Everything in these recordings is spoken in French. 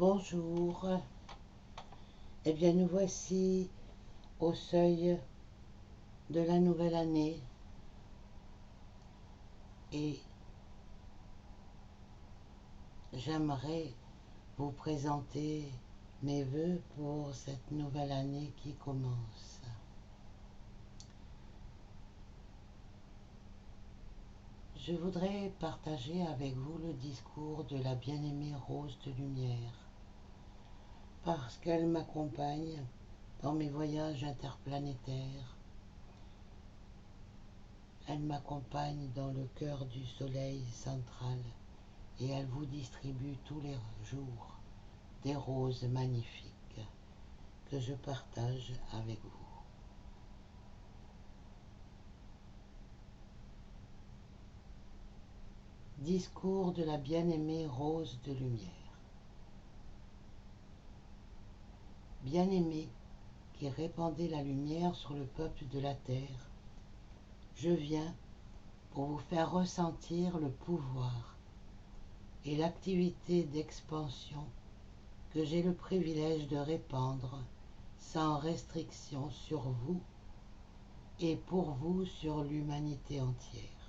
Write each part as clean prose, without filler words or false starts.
Bonjour, eh bien nous voici au seuil de la nouvelle année et j'aimerais vous présenter mes vœux pour cette nouvelle année qui commence. Je voudrais partager avec vous le discours de la bien-aimée Rose de Lumière parce qu'elle m'accompagne dans mes voyages interplanétaires. Elle m'accompagne dans le cœur du soleil central et elle vous distribue tous les jours des roses magnifiques que je partage avec vous. Discours de la bien-aimée Rose de Lumière. Bien-aimée qui répandez la lumière sur le peuple de la terre, je viens pour vous faire ressentir le pouvoir et l'activité d'expansion que j'ai le privilège de répandre sans restriction sur vous et pour vous sur l'humanité entière.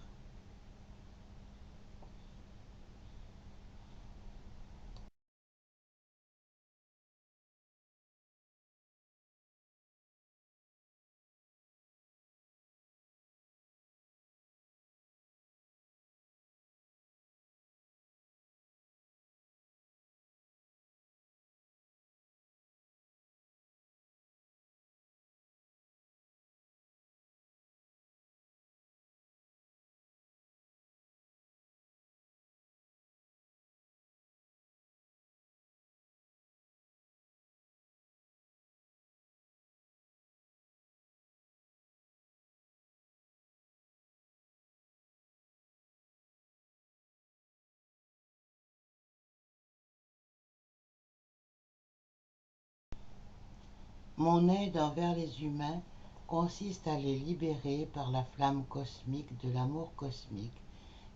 Mon aide envers les humains consiste à les libérer par la flamme cosmique de l'amour cosmique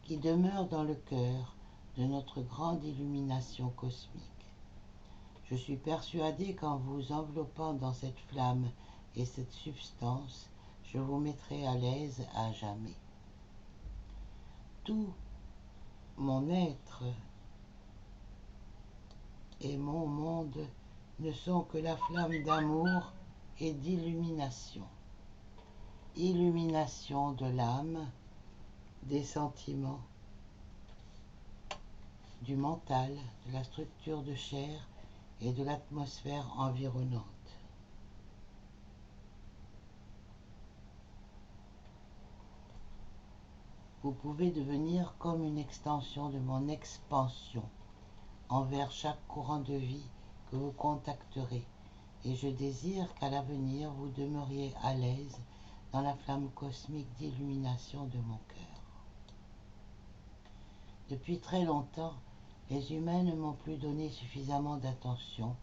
qui demeure dans le cœur de notre grande illumination cosmique. Je suis persuadé qu'en vous enveloppant dans cette flamme et cette substance, je vous mettrai à l'aise à jamais. Tout mon être et mon monde ne sont que la flamme d'amour et d'illumination. Illumination de l'âme, des sentiments, du mental, de la structure de chair et de l'atmosphère environnante. Vous pouvez devenir comme une extension de mon expansion envers chaque courant de vie que vous contacterez, et je désire qu'à l'avenir vous demeuriez à l'aise dans la flamme cosmique d'illumination de mon cœur. Depuis très longtemps, les humains ne m'ont plus donné suffisamment d'attention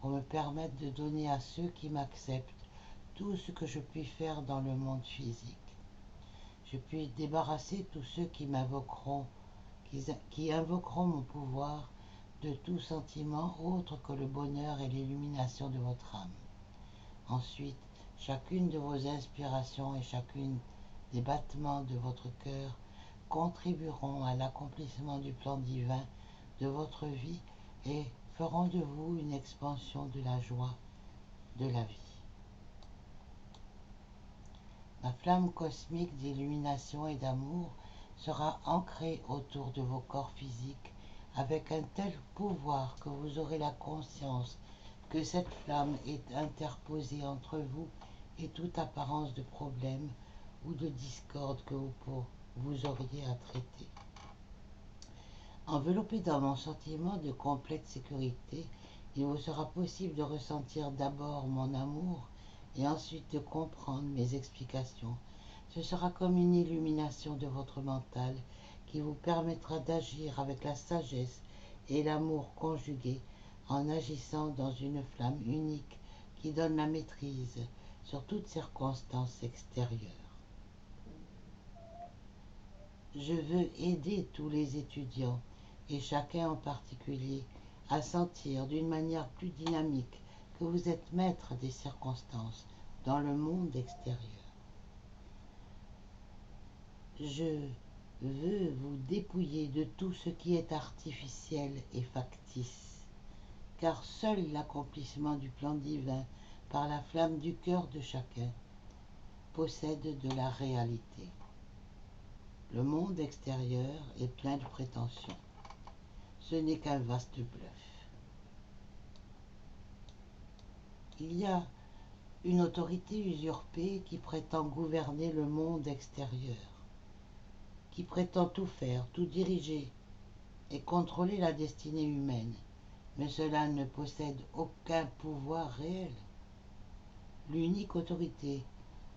pour me permettre de donner à ceux qui m'acceptent tout ce que je puis faire dans le monde physique. Je puis débarrasser tous ceux qui m'invoqueront, qui invoqueront mon pouvoir de tout sentiment autre que le bonheur et l'illumination de votre âme. Ensuite, chacune de vos inspirations et chacune des battements de votre cœur contribueront à l'accomplissement du plan divin de votre vie et feront de vous une expansion de la joie de la vie. La flamme cosmique d'illumination et d'amour sera ancrée autour de vos corps physiques avec un tel pouvoir que vous aurez la conscience que cette flamme est interposée entre vous et toute apparence de problème ou de discorde que vous auriez à traiter. Enveloppé dans mon sentiment de complète sécurité, il vous sera possible de ressentir d'abord mon amour et ensuite de comprendre mes explications. Ce sera comme une illumination de votre mental qui vous permettra d'agir avec la sagesse et l'amour conjugués en agissant dans une flamme unique qui donne la maîtrise sur toute circonstance extérieure. Je veux aider tous les étudiants, et chacun en particulier, à sentir d'une manière plus dynamique que vous êtes maître des circonstances dans le monde extérieur. Je veux vous dépouiller de tout ce qui est artificiel et factice, car seul l'accomplissement du plan divin par la flamme du cœur de chacun possède de la réalité. Le monde extérieur est plein de prétentions. Ce n'est qu'un vaste bluff. Il y a une autorité usurpée qui prétend gouverner le monde extérieur, qui prétend tout faire, tout diriger et contrôler la destinée humaine, mais cela ne possède aucun pouvoir réel. L'unique autorité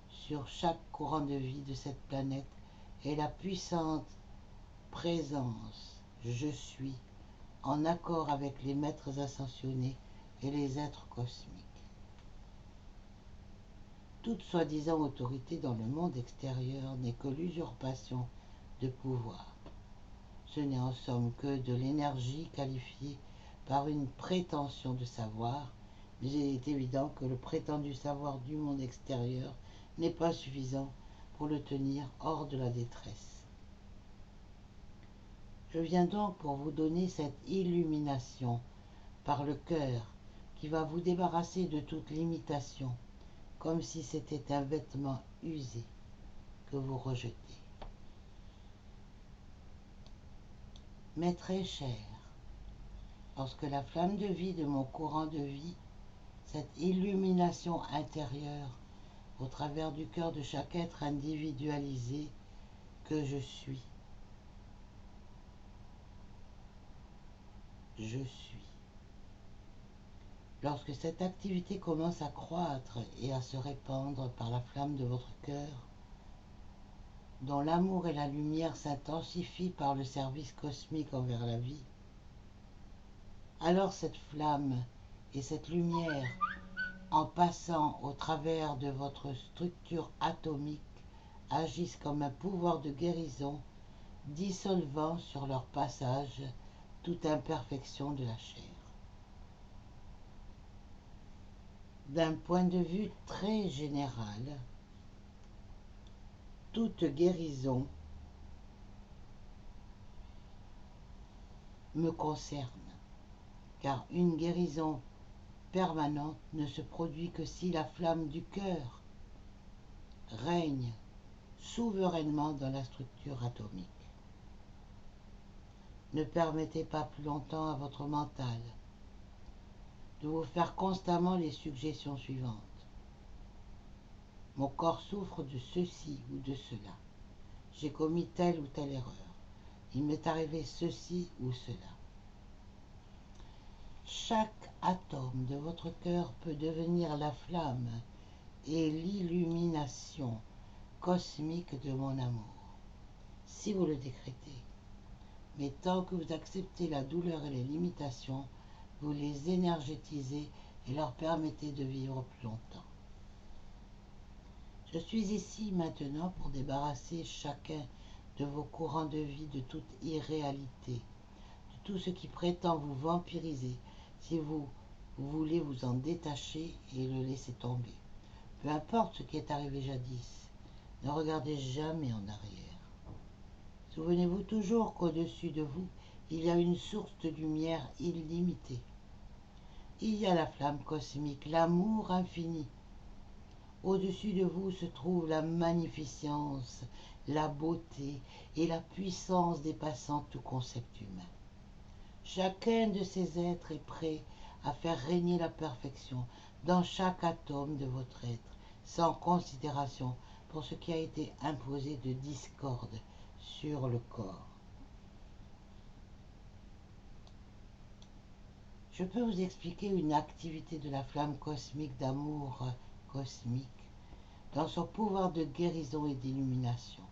sur chaque courant de vie de cette planète est la puissante présence je suis, en accord avec les maîtres ascensionnés et les êtres cosmiques. Toute soi-disant autorité dans le monde extérieur n'est que l'usurpation de pouvoir. Ce n'est en somme que de l'énergie qualifiée par une prétention de savoir, mais il est évident que le prétendu savoir du monde extérieur n'est pas suffisant pour le tenir hors de la détresse. Je viens donc pour vous donner cette illumination par le cœur qui va vous débarrasser de toute limitation, comme si c'était un vêtement usé que vous rejetez. Mais très cher, lorsque la flamme de vie de mon courant de vie, cette illumination intérieure au travers du cœur de chaque être individualisé que je suis, lorsque cette activité commence à croître et à se répandre par la flamme de votre cœur, dont l'amour et la lumière s'intensifient par le service cosmique envers la vie, alors cette flamme et cette lumière, en passant au travers de votre structure atomique, agissent comme un pouvoir de guérison, dissolvant sur leur passage toute imperfection de la chair. D'un point de vue très général, toute guérison me concerne, car une guérison permanente ne se produit que si la flamme du cœur règne souverainement dans la structure atomique. Ne permettez pas plus longtemps à votre mental de vous faire constamment les suggestions suivantes. Mon corps souffre de ceci ou de cela. J'ai commis telle ou telle erreur. Il m'est arrivé ceci ou cela. Chaque atome de votre cœur peut devenir la flamme et l'illumination cosmique de mon amour, si vous le décrétez. Mais tant que vous acceptez la douleur et les limitations, vous les énergétisez et leur permettez de vivre plus longtemps. Je suis ici maintenant pour débarrasser chacun de vos courants de vie de toute irréalité, de tout ce qui prétend vous vampiriser, si vous voulez vous en détacher et le laisser tomber. Peu importe ce qui est arrivé jadis, ne regardez jamais en arrière. Souvenez-vous toujours qu'au-dessus de vous, il y a une source de lumière illimitée. Il y a la flamme cosmique, l'amour infini. Au-dessus de vous se trouve la magnificence, la beauté et la puissance dépassant tout concept humain. Chacun de ces êtres est prêt à faire régner la perfection dans chaque atome de votre être, sans considération pour ce qui a été imposé de discorde sur le corps. Je peux vous expliquer une activité de la flamme cosmique d'amour cosmique dans son pouvoir de guérison et d'illumination.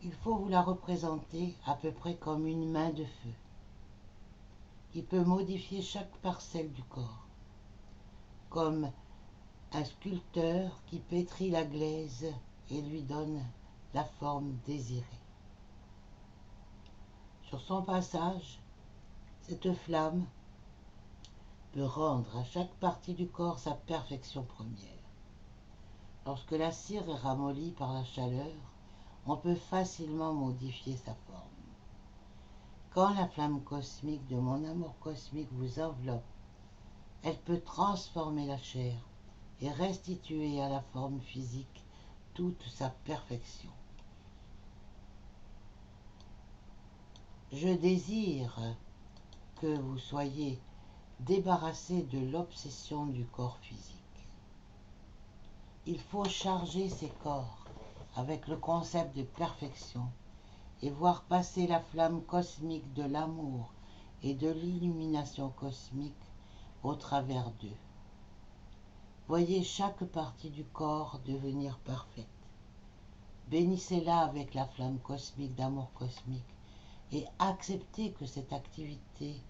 Il faut vous la représenter à peu près comme une main de feu qui peut modifier chaque parcelle du corps, comme un sculpteur qui pétrit la glaise et lui donne la forme désirée. Sur son passage, Cette flamme peut rendre à chaque partie du corps sa perfection première. Lorsque la cire est ramollie par la chaleur, on peut facilement modifier sa forme. Quand la flamme cosmique de mon amour cosmique vous enveloppe, elle peut transformer la chair et restituer à la forme physique toute sa perfection. Je désire que vous soyez débarrassé de l'obsession du corps physique. Il faut charger ces corps avec le concept de perfection et voir passer la flamme cosmique de l'amour et de l'illumination cosmique au travers d'eux. Voyez chaque partie du corps devenir parfaite. Bénissez-la avec la flamme cosmique d'amour cosmique et acceptez que cette activité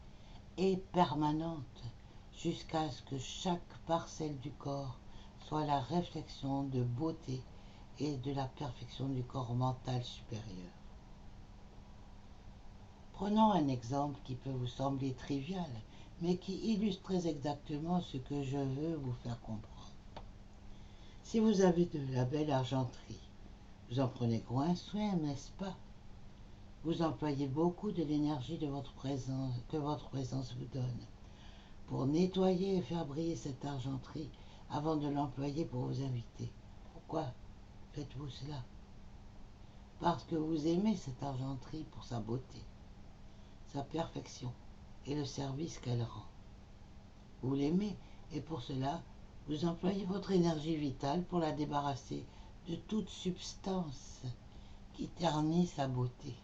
est permanente jusqu'à ce que chaque parcelle du corps soit la réflexion de beauté et de la perfection du corps mental supérieur. Prenons un exemple qui peut vous sembler trivial, mais qui illustre très exactement ce que je veux vous faire comprendre. Si vous avez de la belle argenterie, vous en prenez grand soin, n'est-ce pas? Vous employez beaucoup de l'énergie de votre présence, que votre présence vous donne, pour nettoyer et faire briller cette argenterie avant de l'employer pour vous inviter. Pourquoi faites-vous cela? Parce que vous aimez cette argenterie pour sa beauté, sa perfection et le service qu'elle rend. Vous l'aimez et pour cela, vous employez votre énergie vitale pour la débarrasser de toute substance qui ternit sa beauté.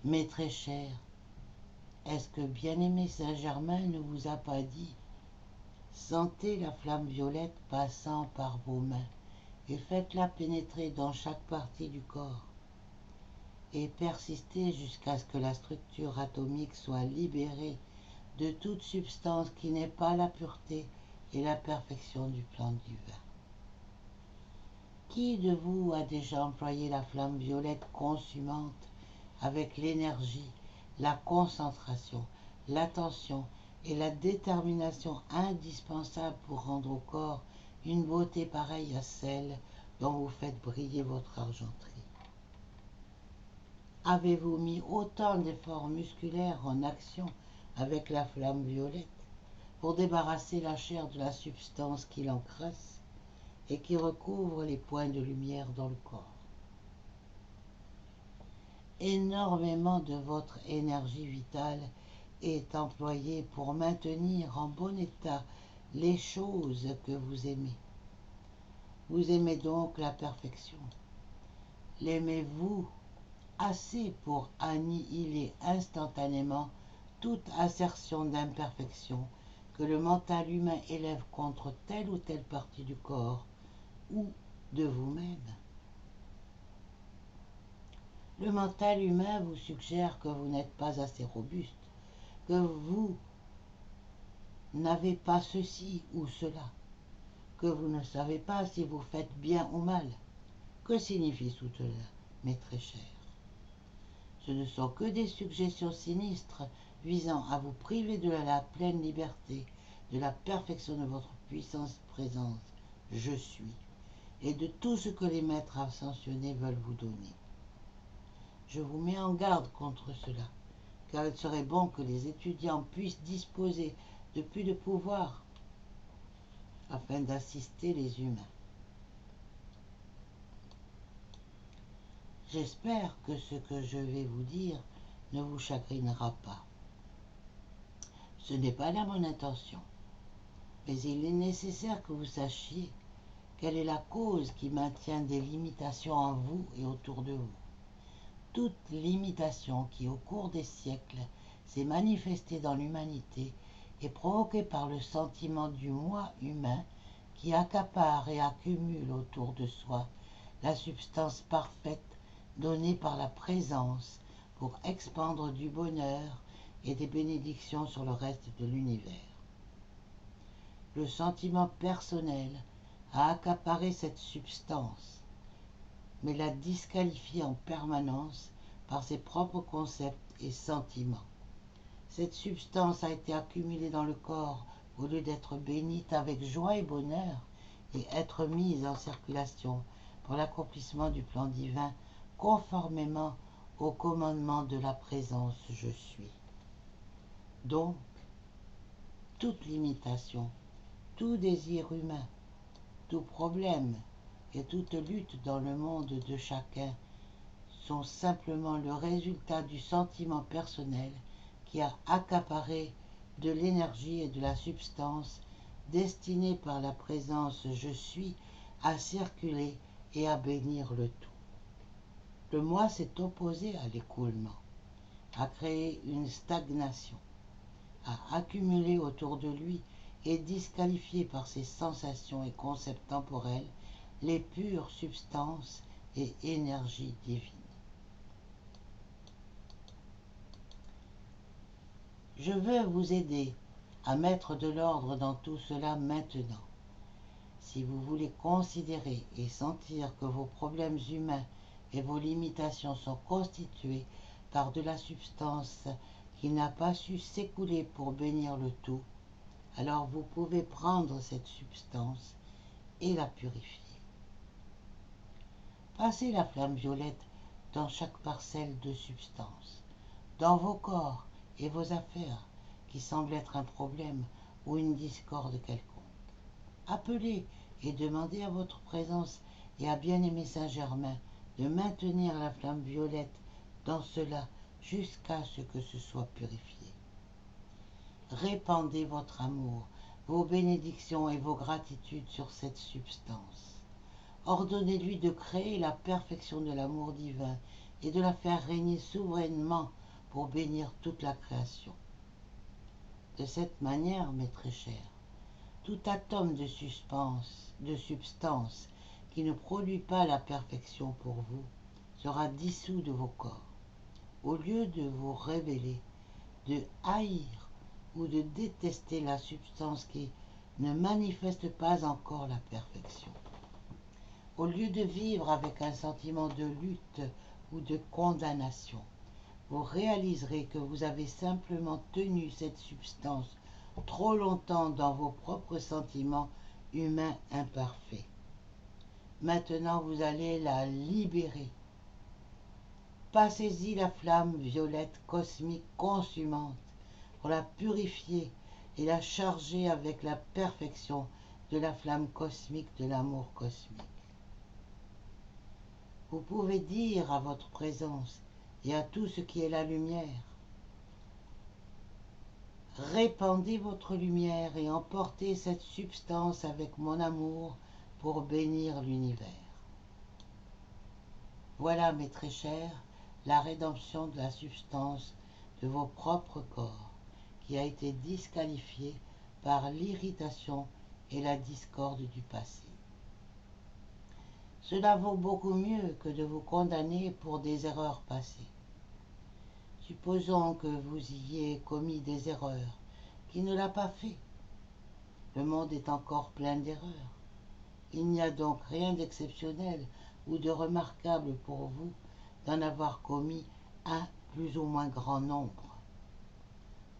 Mais très cher, est-ce que bien-aimé Saint-Germain ne vous a pas dit « Sentez la flamme violette passant par vos mains et faites-la pénétrer dans chaque partie du corps et persistez jusqu'à ce que la structure atomique soit libérée de toute substance qui n'est pas la pureté et la perfection du plan divin. » Qui de vous a déjà employé la flamme violette consumante avec l'énergie, la concentration, l'attention et la détermination indispensables pour rendre au corps une beauté pareille à celle dont vous faites briller votre argenterie? Avez-vous mis autant d'efforts musculaires en action avec la flamme violette pour débarrasser la chair de la substance qui l'encrasse et qui recouvre les points de lumière dans le corps? Énormément de votre énergie vitale est employée pour maintenir en bon état les choses que vous aimez. Vous aimez donc la perfection. L'aimez-vous assez pour annihiler instantanément toute assertion d'imperfection que le mental humain élève contre telle ou telle partie du corps ou de vous-même? Le mental humain vous suggère que vous n'êtes pas assez robuste, que vous n'avez pas ceci ou cela, que vous ne savez pas si vous faites bien ou mal. Que signifie tout cela, mes très chers? Ce ne sont que des suggestions sinistres visant à vous priver de la pleine liberté, de la perfection de votre puissance présence, je suis, et de tout ce que les maîtres ascensionnés veulent vous donner. Je vous mets en garde contre cela, car il serait bon que les étudiants puissent disposer de plus de pouvoir afin d'assister les humains. J'espère que ce que je vais vous dire ne vous chagrinera pas. Ce n'est pas là mon intention, mais il est nécessaire que vous sachiez quelle est la cause qui maintient des limitations en vous et autour de vous. Toute limitation qui, au cours des siècles, s'est manifestée dans l'humanité est provoquée par le sentiment du moi humain qui accapare et accumule autour de soi la substance parfaite donnée par la présence pour expandre du bonheur et des bénédictions sur le reste de l'univers. Le sentiment personnel a accaparé cette substance, mais la disqualifie en permanence par ses propres concepts et sentiments. Cette substance a été accumulée dans le corps au lieu d'être bénite avec joie et bonheur et être mise en circulation pour l'accomplissement du plan divin conformément au commandement de la présence je suis. Donc, toute limitation, tout désir humain, tout problème et toute lutte dans le monde de chacun sont simplement le résultat du sentiment personnel qui a accaparé de l'énergie et de la substance destinée par la présence je suis à circuler et à bénir le tout. Le moi s'est opposé à l'écoulement, à créer une stagnation, à accumuler autour de lui et disqualifier par ses sensations et concepts temporels les pures substances et énergies divines. Je veux vous aider à mettre de l'ordre dans tout cela maintenant. Si vous voulez considérer et sentir que vos problèmes humains et vos limitations sont constitués par de la substance qui n'a pas su s'écouler pour bénir le tout, alors vous pouvez prendre cette substance et la purifier. Passez la flamme violette dans chaque parcelle de substance, dans vos corps et vos affaires qui semblent être un problème ou une discorde quelconque. Appelez et demandez à votre présence et à bien-aimé Saint-Germain de maintenir la flamme violette dans cela jusqu'à ce que ce soit purifié. Répandez votre amour, vos bénédictions et vos gratitudes sur cette substance. Ordonnez-lui de créer la perfection de l'amour divin et de la faire régner souverainement pour bénir toute la création. De cette manière, mes très chers, tout atome de substance qui ne produit pas la perfection pour vous sera dissous de vos corps. Au lieu de vous révéler, de haïr ou de détester la substance qui ne manifeste pas encore la perfection. Au lieu de vivre avec un sentiment de lutte ou de condamnation, vous réaliserez que vous avez simplement tenu cette substance trop longtemps dans vos propres sentiments humains imparfaits. Maintenant, vous allez la libérer. Passez-y la flamme violette cosmique consumante pour la purifier et la charger avec la perfection de la flamme cosmique de l'amour cosmique. Vous pouvez dire à votre présence et à tout ce qui est la lumière: répandez votre lumière et emportez cette substance avec mon amour pour bénir l'univers. Voilà, mes très chers, la rédemption de la substance de vos propres corps, qui a été disqualifiée par l'irritation et la discorde du passé. Cela vaut beaucoup mieux que de vous condamner pour des erreurs passées. Supposons que vous ayez commis des erreurs, qui ne l'a pas fait. Le monde est encore plein d'erreurs. Il n'y a donc rien d'exceptionnel ou de remarquable pour vous d'en avoir commis un plus ou moins grand nombre.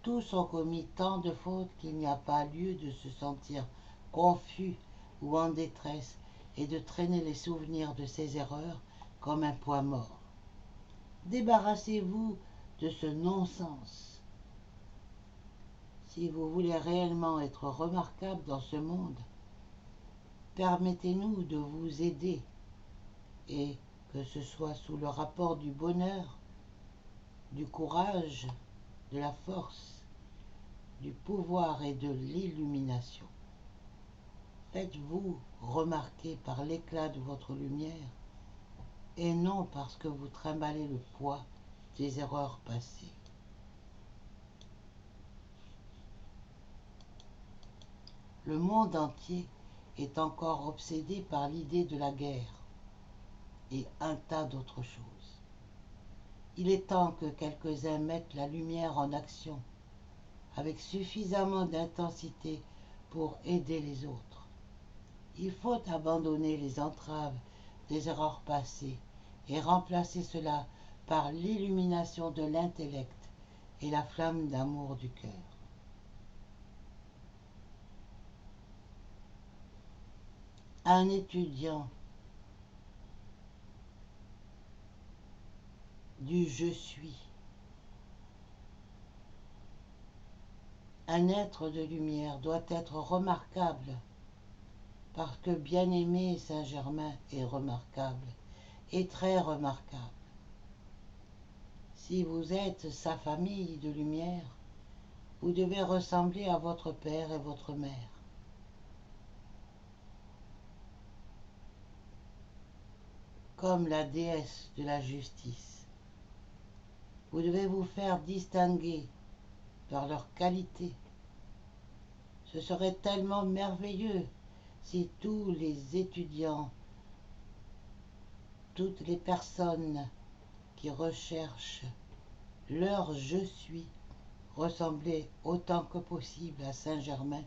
Tous ont commis tant de fautes qu'il n'y a pas lieu de se sentir confus ou en détresse et de traîner les souvenirs de ces erreurs comme un poids mort. Débarrassez-vous de ce non-sens. Si vous voulez réellement être remarquable dans ce monde, permettez-nous de vous aider, et que ce soit sous le rapport du bonheur, du courage, de la force, du pouvoir et de l'illumination. Faites-vous remarquer par l'éclat de votre lumière, et non parce que vous trimballez le poids des erreurs passées. Le monde entier est encore obsédé par l'idée de la guerre et un tas d'autres choses. Il est temps que quelques-uns mettent la lumière en action avec suffisamment d'intensité pour aider les autres. Il faut abandonner les entraves des erreurs passées et remplacez cela par l'illumination de l'intellect et la flamme d'amour du cœur. Un étudiant du je suis, un être de lumière doit être remarquable parce que bien-aimé Saint-Germain est remarquable et très remarquable. Si vous êtes sa famille de lumière, vous devez ressembler à votre père et votre mère. Comme la déesse de la justice. Vous devez vous faire distinguer par leur qualité. Ce serait tellement merveilleux si tous les étudiants, toutes les personnes qui recherchent leur je suis ressemblaient autant que possible à Saint-Germain,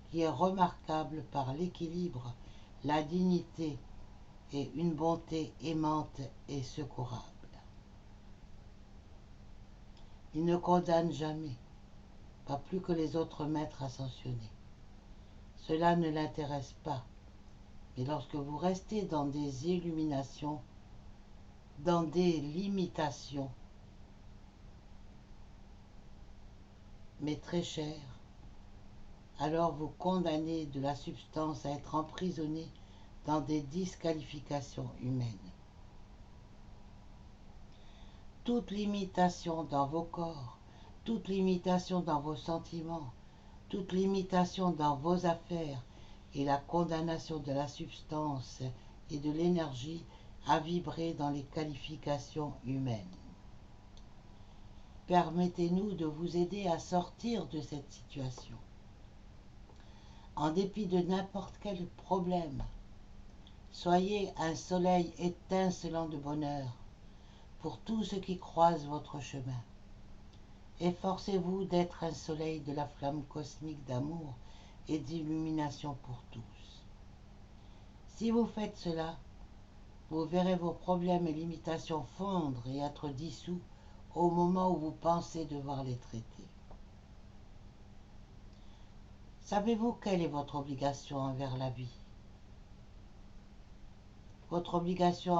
qui est remarquable par l'équilibre, la dignité et une bonté aimante et secourable. Il ne condamne jamais, pas plus que les autres maîtres ascensionnés. Cela ne l'intéresse pas. Mais lorsque vous restez dans des illuminations, dans des limitations, mais très chères, alors vous condamnez de la substance à être emprisonnée dans des disqualifications humaines. Toute limitation dans vos corps, toute limitation dans vos sentiments, toute limitation dans vos affaires et la condamnation de la substance et de l'énergie à vibrer dans les qualifications humaines. Permettez-nous de vous aider à sortir de cette situation. En dépit de n'importe quel problème, soyez un soleil étincelant de bonheur pour tous ceux qui croisent votre chemin. Efforcez-vous d'être un soleil de la flamme cosmique d'amour et d'illumination pour tous. Si vous faites cela, vous verrez vos problèmes et limitations fondre et être dissous au moment où vous pensez devoir les traiter. Savez-vous quelle est votre obligation envers la vie? Votre obligation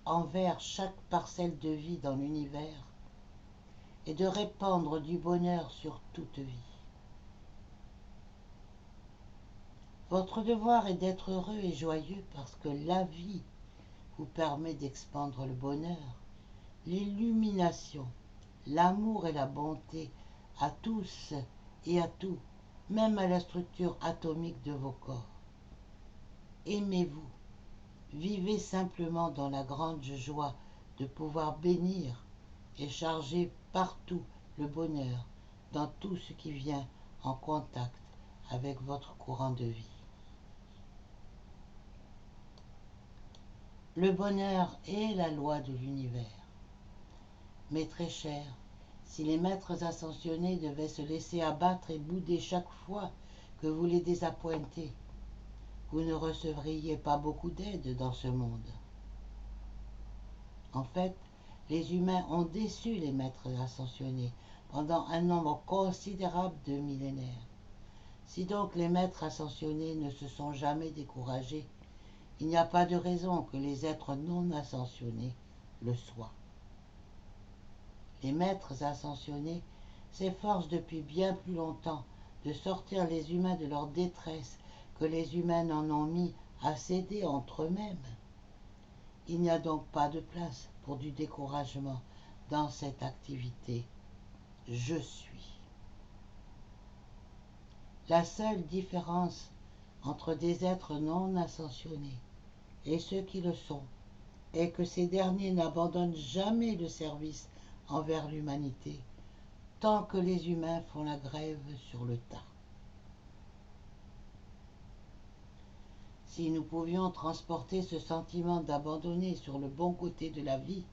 envers chaque parcelle de vie dans l'univers est de répandre du bonheur sur toute vie. Votre devoir est d'être heureux et joyeux parce que la vie vous permet d'expandre le bonheur, l'illumination, l'amour et la bonté à tous et à tout, même à la structure atomique de vos corps. Aimez-vous, vivez simplement dans la grande joie de pouvoir bénir et charger partout le bonheur dans tout ce qui vient en contact avec votre courant de vie. Le bonheur est la loi de l'univers. Mais très cher, si les maîtres ascensionnés devaient se laisser abattre et bouder chaque fois que vous les désappointez, vous ne recevriez pas beaucoup d'aide dans ce monde. En fait, les humains ont déçu les maîtres ascensionnés pendant un nombre considérable de millénaires. Si donc les maîtres ascensionnés ne se sont jamais découragés, il n'y a pas de raison que les êtres non ascensionnés le soient. Les maîtres ascensionnés s'efforcent depuis bien plus longtemps de sortir les humains de leur détresse que les humains n'en ont mis à céder entre eux-mêmes. Il n'y a donc pas de place pour du découragement dans cette activité. Je suis. La seule différence entre des êtres non ascensionnés et ceux qui le sont est que ces derniers n'abandonnent jamais le service envers l'humanité tant que les humains font la grève sur le tas. Si nous pouvions transporter ce sentiment d'abandonner sur le bon côté de la vie,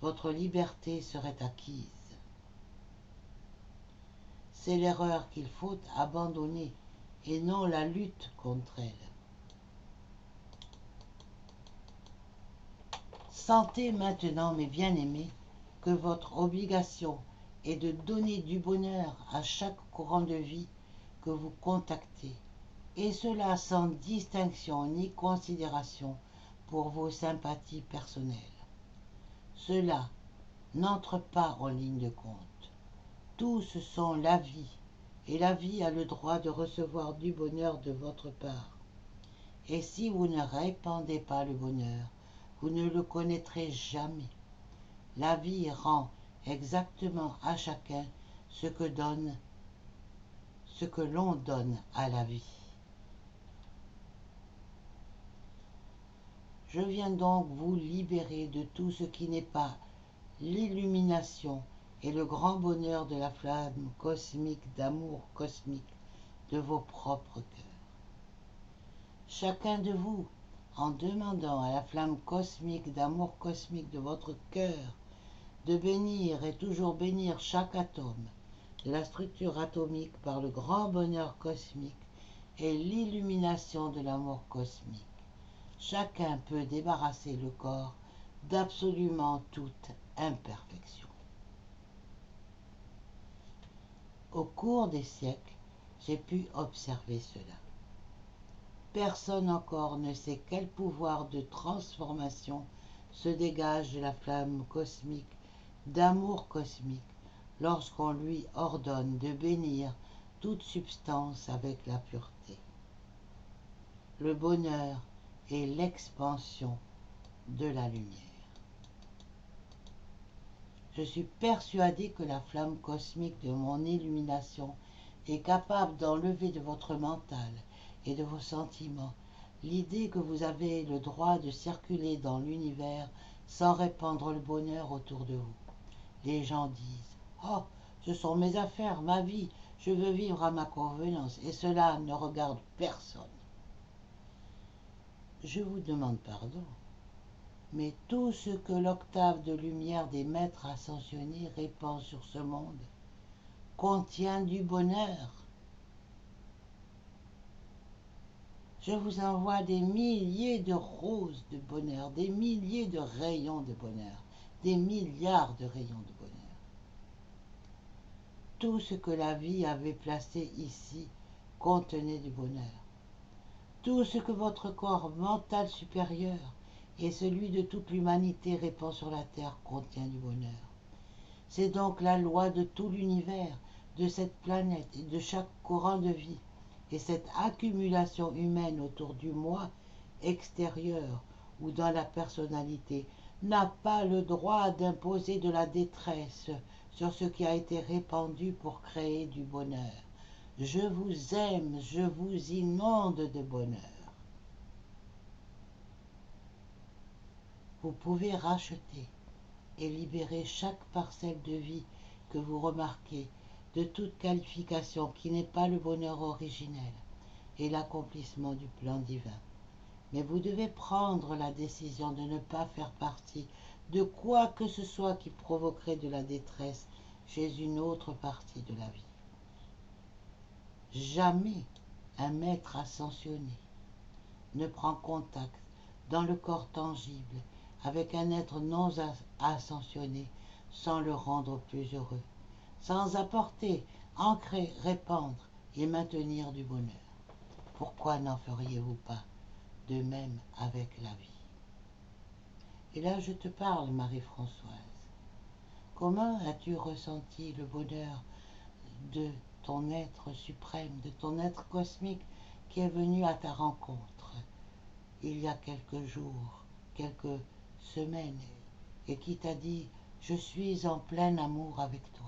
votre liberté serait acquise. C'est l'erreur qu'il faut abandonner et non la lutte contre elle. Sentez maintenant, mes bien-aimés, que votre obligation est de donner du bonheur à chaque courant de vie que vous contactez, et cela sans distinction ni considération pour vos sympathies personnelles. Cela n'entre pas en ligne de compte. Tous sont la vie, et la vie a le droit de recevoir du bonheur de votre part. Et si vous ne répandez pas le bonheur, vous ne le connaîtrez jamais. La vie rend exactement à chacun ce que l'on donne à la vie. Je viens donc vous libérer de tout ce qui n'est pas l'illumination et le grand bonheur de la flamme cosmique d'amour cosmique de vos propres cœurs. Chacun de vous, en demandant à la flamme cosmique d'amour cosmique de votre cœur de bénir et toujours bénir chaque atome de la structure atomique par le grand bonheur cosmique et l'illumination de l'amour cosmique, chacun peut débarrasser le corps d'absolument toute imperfection. Au cours des siècles, j'ai pu observer cela. Personne encore ne sait quel pouvoir de transformation se dégage de la flamme cosmique, d'amour cosmique, lorsqu'on lui ordonne de bénir toute substance avec la pureté. Le bonheur est l'expansion de la lumière. Je suis persuadé que la flamme cosmique de mon illumination est capable d'enlever de votre mental et de vos sentiments l'idée que vous avez le droit de circuler dans l'univers sans répandre le bonheur autour de vous. Les gens disent « Oh, ce sont mes affaires, ma vie, je veux vivre à ma convenance, et cela ne regarde personne. » Je vous demande pardon, mais tout ce que l'octave de lumière des maîtres ascensionnés répand sur ce monde contient du bonheur. Je vous envoie des milliers de roses de bonheur, des milliers de rayons de bonheur, des milliards de rayons de bonheur. Tout ce que la vie avait placé ici contenait du bonheur. Tout ce que votre corps mental supérieur et celui de toute l'humanité répand sur la terre contient du bonheur. C'est donc la loi de tout l'univers, de cette planète et de chaque courant de vie, et cette accumulation humaine autour du moi extérieur ou dans la personnalité n'a pas le droit d'imposer de la détresse sur ce qui a été répandu pour créer du bonheur. Je vous aime, je vous inonde de bonheur. Vous pouvez racheter et libérer chaque parcelle de vie que vous remarquez de toute qualification qui n'est pas le bonheur originel et l'accomplissement du plan divin. Mais vous devez prendre la décision de ne pas faire partie de quoi que ce soit qui provoquerait de la détresse chez une autre partie de la vie. Jamais un maître ascensionné ne prend contact dans le corps tangible avec un être non ascensionné sans le rendre plus heureux, sans apporter, ancrer, répandre et maintenir du bonheur. Pourquoi n'en feriez-vous pas de même avec la vie? Et là je te parle, Marie-Françoise. Comment as-tu ressenti le bonheur de ton être suprême, de ton être cosmique qui est venu à ta rencontre il y a quelques jours, quelques semaines, et qui t'a dit « Je suis en plein amour avec toi ».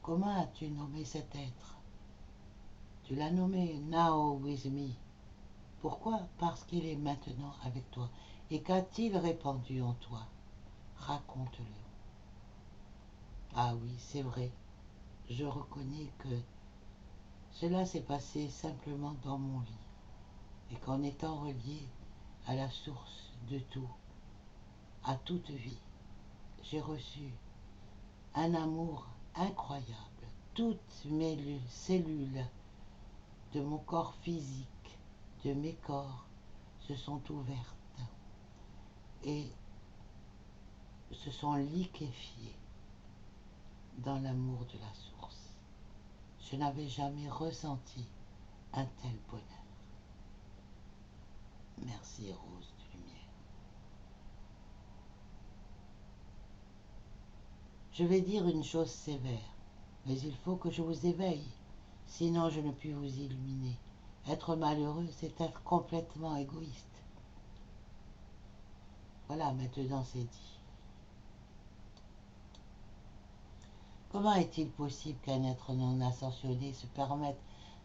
Comment as-tu nommé cet être? Tu l'as nommé « Now with me ». Pourquoi? Parce qu'il est maintenant avec toi. Et qu'a-t-il répandu en toi? Raconte-le. Ah oui, c'est vrai. Je reconnais que cela s'est passé simplement dans mon lit. Et qu'en étant relié à la source de tout, à toute vie, j'ai reçu un amour incroyable. Toutes mes cellules de mon corps physique, de mes corps, se sont ouvertes. et se sont liquéfiés dans l'amour de la source. Je n'avais jamais ressenti un tel bonheur. Merci, rose de lumière. Je vais dire une chose sévère, mais il faut que je vous éveille, sinon je ne puis vous illuminer. Être malheureux, c'est être complètement égoïste. Voilà, maintenant c'est dit. Comment est-il possible qu'un être non ascensionné se permette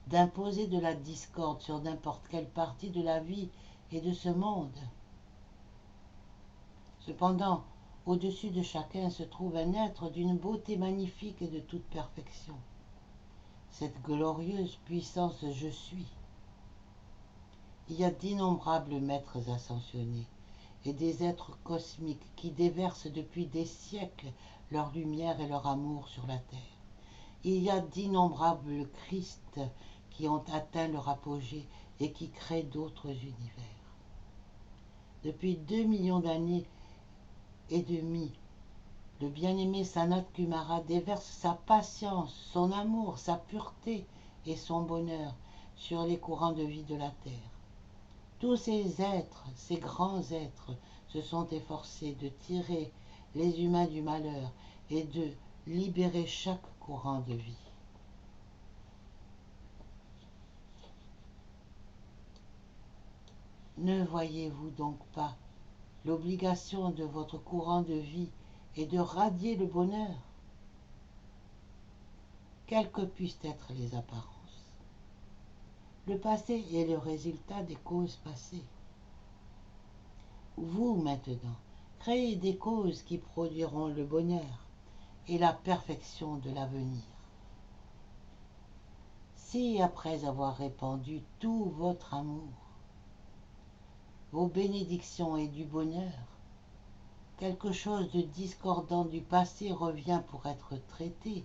d'imposer de la discorde sur n'importe quelle partie de la vie et de ce monde? Cependant, au-dessus de chacun se trouve un être d'une beauté magnifique et de toute perfection. Cette glorieuse puissance je suis. Il y a d'innombrables maîtres ascensionnés et des êtres cosmiques qui déversent depuis des siècles leur lumière et leur amour sur la terre. Il y a d'innombrables Christ qui ont atteint leur apogée et qui créent d'autres univers. Depuis 2 millions d'années et demie, le bien-aimé Sanat Kumara déverse sa patience, son amour, sa pureté et son bonheur sur les courants de vie de la terre. Tous ces êtres, ces grands êtres, se sont efforcés de tirer les humains du malheur et de libérer chaque courant de vie. Ne voyez-vous donc pas l'obligation de votre courant de vie est de radier le bonheur, quelles que puissent être les apparences. Le passé est le résultat des causes passées. Vous, maintenant, créez des causes qui produiront le bonheur et la perfection de l'avenir. Si, après avoir répandu tout votre amour, vos bénédictions et du bonheur, quelque chose de discordant du passé revient pour être traité,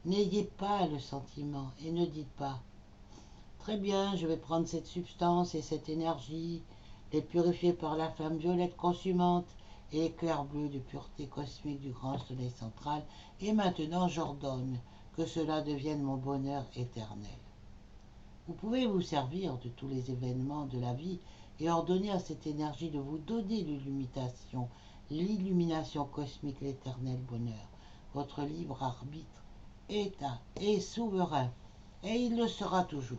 n'ayez pas le sentiment et ne dites pas « Très bien, je vais prendre cette substance et cette énergie, les purifier par la flamme violette consumante et l'éclair bleu de pureté cosmique du grand soleil central, et maintenant j'ordonne que cela devienne mon bonheur éternel. » Vous pouvez vous servir de tous les événements de la vie et ordonner à cette énergie de vous donner l'illumination cosmique, l'éternel bonheur. Votre libre arbitre est souverain, et il le sera toujours.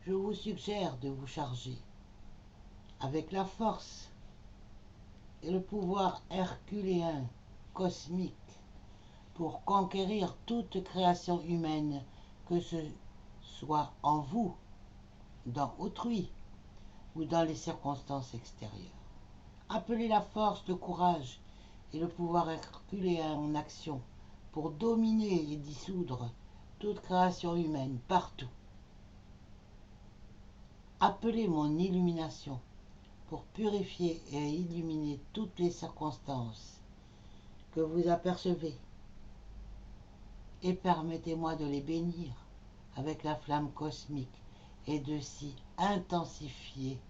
Je vous suggère de vous charger avec la force et le pouvoir herculéen cosmique pour conquérir toute création humaine, que ce soit en vous, dans autrui ou dans les circonstances extérieures. Appelez la force, le courage et le pouvoir herculéen en action pour dominer et dissoudre toute création humaine partout. Appelez mon illumination pour purifier et illuminer toutes les circonstances que vous apercevez et permettez-moi de les bénir avec la flamme cosmique et de s'y intensifier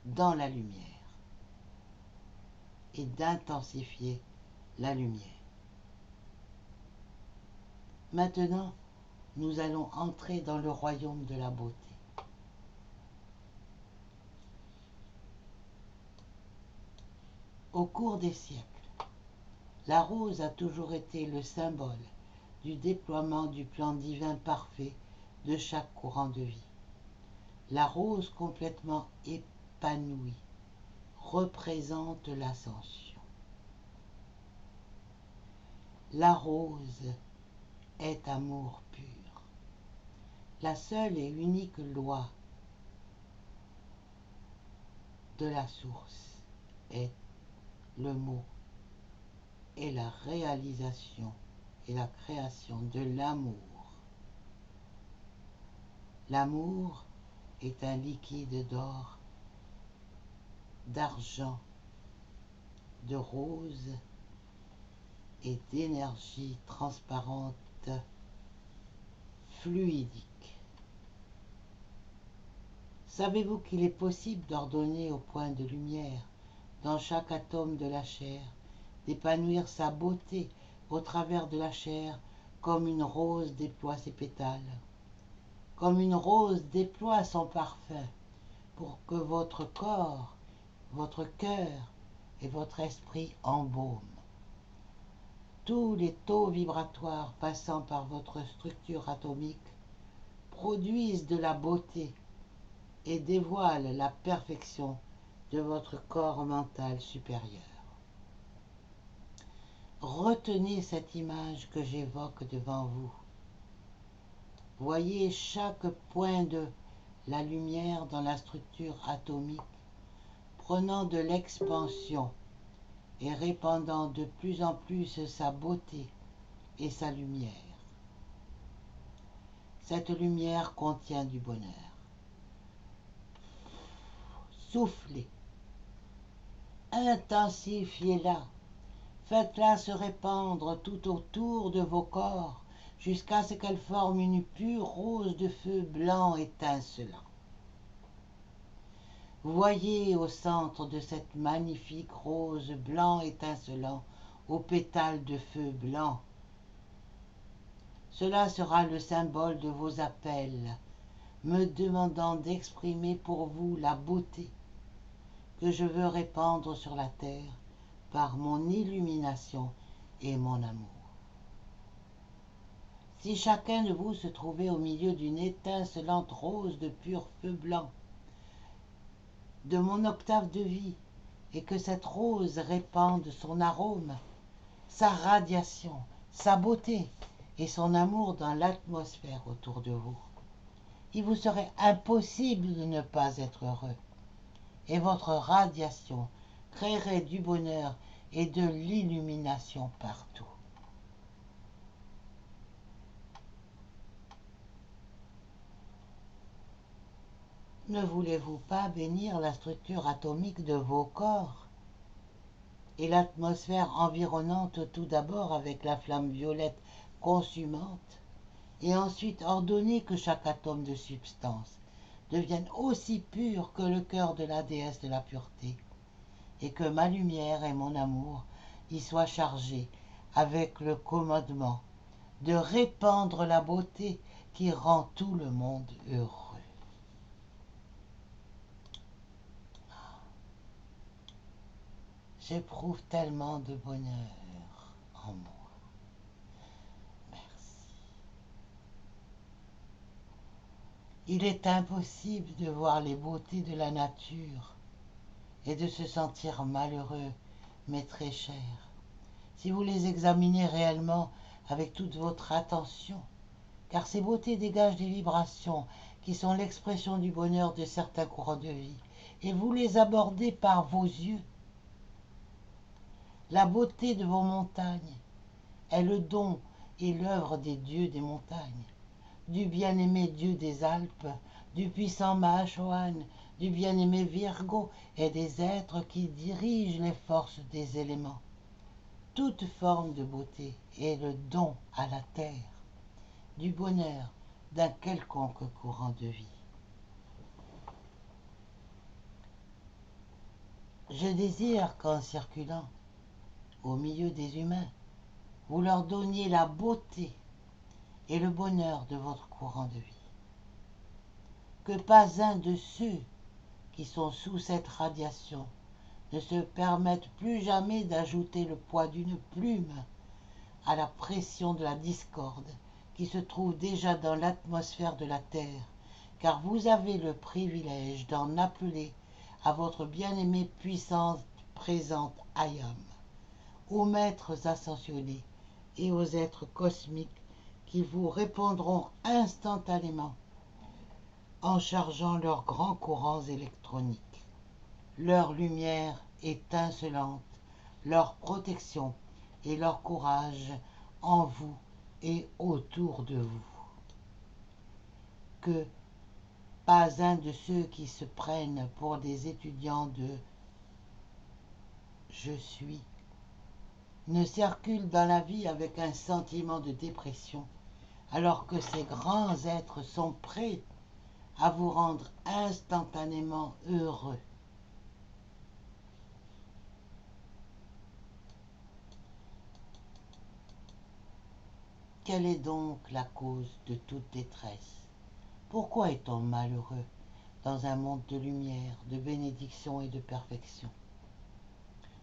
dans la lumière et d'intensifier la lumière. Maintenant, nous allons entrer dans le royaume de la beauté. Au cours des siècles, la rose a toujours été le symbole du déploiement du plan divin parfait de chaque courant de vie. La rose complètement épanouie représente l'ascension. La rose est amour pur. La seule et unique loi de la source est le mot et la réalisation et la création de l'amour. L'amour est un liquide d'or, d'argent, de rose et d'énergie transparente, fluidique. Savez-vous qu'il est possible d'ordonner au point de lumière, dans chaque atome de la chair, d'épanouir sa beauté au travers de la chair, comme une rose déploie ses pétales, comme une rose déploie son parfum, pour que votre corps, votre cœur et votre esprit embaument. Tous les taux vibratoires passant par votre structure atomique produisent de la beauté et dévoilent la perfection de votre corps mental supérieur. Retenez cette image que j'évoque devant vous. Voyez chaque point de la lumière dans la structure atomique, prenant de l'expansion et répandant de plus en plus sa beauté et sa lumière. Cette lumière contient du bonheur. Soufflez, intensifiez-la, faites-la se répandre tout autour de vos corps jusqu'à ce qu'elle forme une pure rose de feu blanc étincelant. Voyez au centre de cette magnifique rose blanc étincelant aux pétales de feu blanc. Cela sera le symbole de vos appels, me demandant d'exprimer pour vous la beauté que je veux répandre sur la terre par mon illumination et mon amour. Si chacun de vous se trouvait au milieu d'une étincelante rose de pur feu blanc, de mon octave de vie, et que cette rose répande son arôme, sa radiation, sa beauté et son amour dans l'atmosphère autour de vous, il vous serait impossible de ne pas être heureux, et votre radiation créerait du bonheur et de l'illumination partout. Ne voulez-vous pas bénir la structure atomique de vos corps et l'atmosphère environnante tout d'abord avec la flamme violette consumante, et ensuite ordonner que chaque atome de substance devienne aussi pur que le cœur de la déesse de la pureté, et que ma lumière et mon amour y soient chargés avec le commandement de répandre la beauté qui rend tout le monde heureux. J'éprouve tellement de bonheur en moi. Merci. Il est impossible de voir les beautés de la nature et de se sentir malheureux, mais très cher, si vous les examinez réellement avec toute votre attention, car ces beautés dégagent des vibrations qui sont l'expression du bonheur de certains courants de vie, et vous les abordez par vos yeux. La beauté de vos montagnes est le don et l'œuvre des dieux des montagnes, du bien-aimé dieu des Alpes, du puissant Mahachohan, du bien-aimé Virgo et des êtres qui dirigent les forces des éléments. Toute forme de beauté est le don à la terre du bonheur d'un quelconque courant de vie. Je désire qu'en circulant au milieu des humains, vous leur donniez la beauté et le bonheur de votre courant de vie. Que pas un de ceux qui sont sous cette radiation ne se permettent plus jamais d'ajouter le poids d'une plume à la pression de la discorde qui se trouve déjà dans l'atmosphère de la Terre, car vous avez le privilège d'en appeler à votre bien-aimée puissance présente Ayam, aux maîtres ascensionnés et aux êtres cosmiques qui vous répondront instantanément en chargeant leurs grands courants électroniques, leur lumière étincelante, leur protection et leur courage en vous et autour de vous. Que pas un de ceux qui se prennent pour des étudiants de « je suis » ne circule dans la vie avec un sentiment de dépression, alors que ces grands êtres sont prêts à vous rendre instantanément heureux. Quelle est donc la cause de toute détresse? Pourquoi est-on malheureux dans un monde de lumière, de bénédiction et de perfection?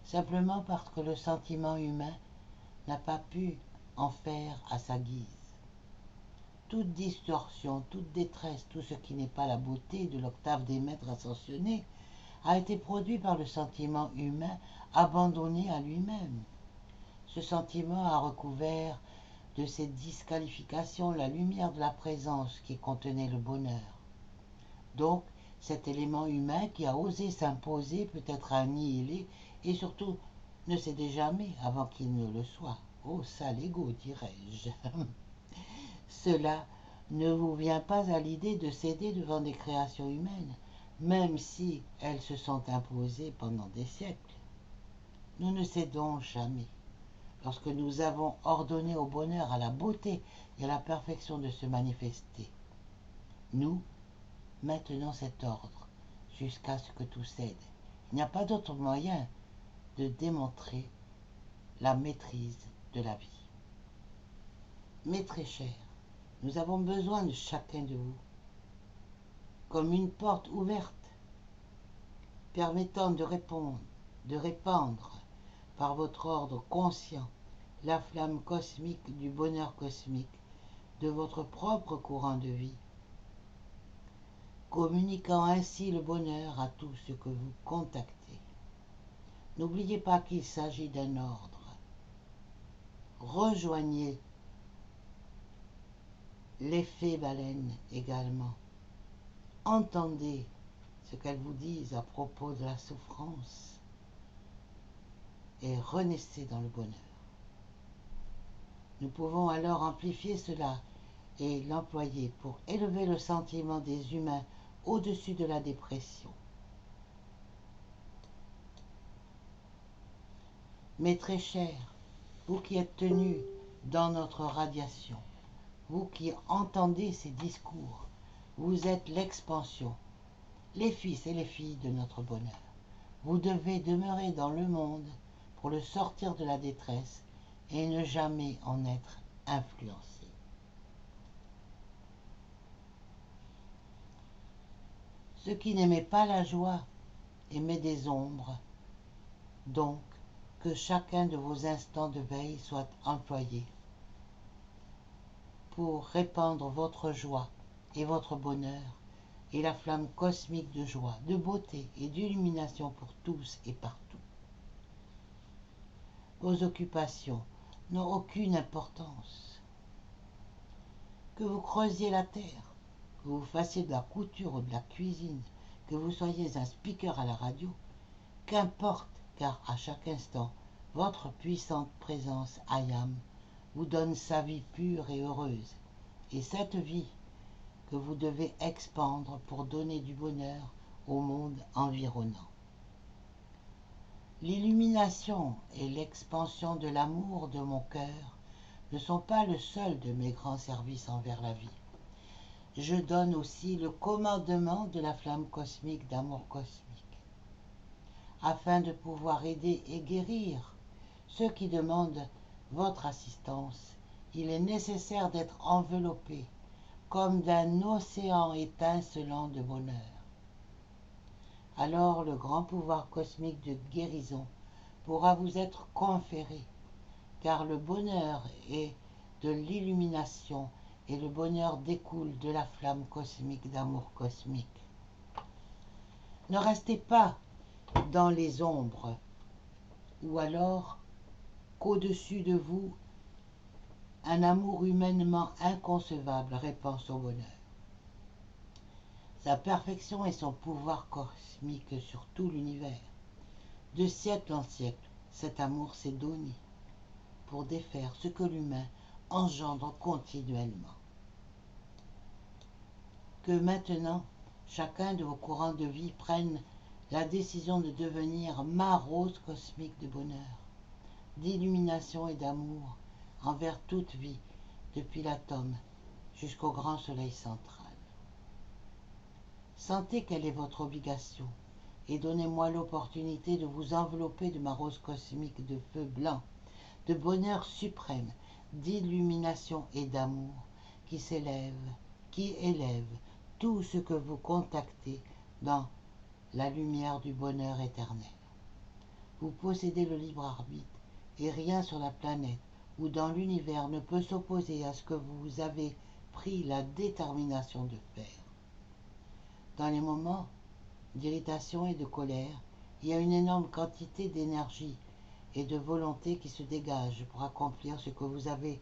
Simplement parce que le sentiment humain n'a pas pu en faire à sa guise. Toute distorsion, toute détresse, tout ce qui n'est pas la beauté de l'octave des maîtres ascensionnés a été produit par le sentiment humain abandonné à lui-même. Ce sentiment a recouvert de ses disqualifications la lumière de la présence qui contenait le bonheur. Donc, cet élément humain qui a osé s'imposer peut être annihilé et surtout ne cédait jamais avant qu'il ne le soit. Oh, sale égo, dirais-je. Cela ne vous vient pas à l'idée de céder devant des créations humaines, même si elles se sont imposées pendant des siècles. Nous ne cédons jamais. Lorsque nous avons ordonné au bonheur, à la beauté et à la perfection de se manifester, nous maintenons cet ordre jusqu'à ce que tout cède. Il n'y a pas d'autre moyen de démontrer la maîtrise de la vie. Mes très chers, nous avons besoin de chacun de vous, comme une porte ouverte permettant de répandre par votre ordre conscient la flamme cosmique du bonheur cosmique de votre propre courant de vie, communiquant ainsi le bonheur à tout ce que vous contactez. N'oubliez pas qu'il s'agit d'un ordre. Rejoignez l'effet baleine également. Entendez ce qu'elles vous disent à propos de la souffrance et renaissez dans le bonheur. Nous pouvons alors amplifier cela et l'employer pour élever le sentiment des humains au-dessus de la dépression. Mes très chers, vous qui êtes tenus dans notre radiation, vous qui entendez ces discours, vous êtes l'expansion, les fils et les filles de notre bonheur. Vous devez demeurer dans le monde pour le sortir de la détresse et ne jamais en être influencé. Ceux qui n'aimaient pas la joie aimaient des ombres, donc que chacun de vos instants de veille soit employé pour répandre votre joie et votre bonheur et la flamme cosmique de joie, de beauté et d'illumination pour tous et partout. Vos occupations n'ont aucune importance. Que vous creusiez la terre, que vous fassiez de la couture ou de la cuisine, que vous soyez un speaker à la radio, qu'importe, car à chaque instant, votre puissante présence I Am vous donne sa vie pure et heureuse, et cette vie que vous devez expandre pour donner du bonheur au monde environnant. L'illumination et l'expansion de l'amour de mon cœur ne sont pas le seul de mes grands services envers la vie. Je donne aussi le commandement de la flamme cosmique d'amour cosmique, afin de pouvoir aider et guérir ceux qui demandent votre assistance. Il est nécessaire d'être enveloppé comme d'un océan étincelant de bonheur. Alors le grand pouvoir cosmique de guérison pourra vous être conféré, car le bonheur est de l'illumination et le bonheur découle de la flamme cosmique d'amour cosmique. Ne restez pas dans les ombres, ou alors qu'au-dessus de vous, un amour humainement inconcevable répand son bonheur. Sa perfection et son pouvoir cosmique sur tout l'univers. De siècle en siècle, cet amour s'est donné pour défaire ce que l'humain engendre continuellement. Que maintenant, chacun de vos courants de vie prenne la décision de devenir ma rose cosmique de bonheur, d'illumination et d'amour envers toute vie, depuis l'atome jusqu'au grand soleil central. Sentez quelle est votre obligation et donnez-moi l'opportunité de vous envelopper de ma rose cosmique de feu blanc, de bonheur suprême, d'illumination et d'amour qui élève tout ce que vous contactez dans la lumière du bonheur éternel. Vous possédez le libre arbitre et rien sur la planète ou dans l'univers ne peut s'opposer à ce que vous avez pris la détermination de faire. Dans les moments d'irritation et de colère, il y a une énorme quantité d'énergie et de volonté qui se dégage pour accomplir ce que vous avez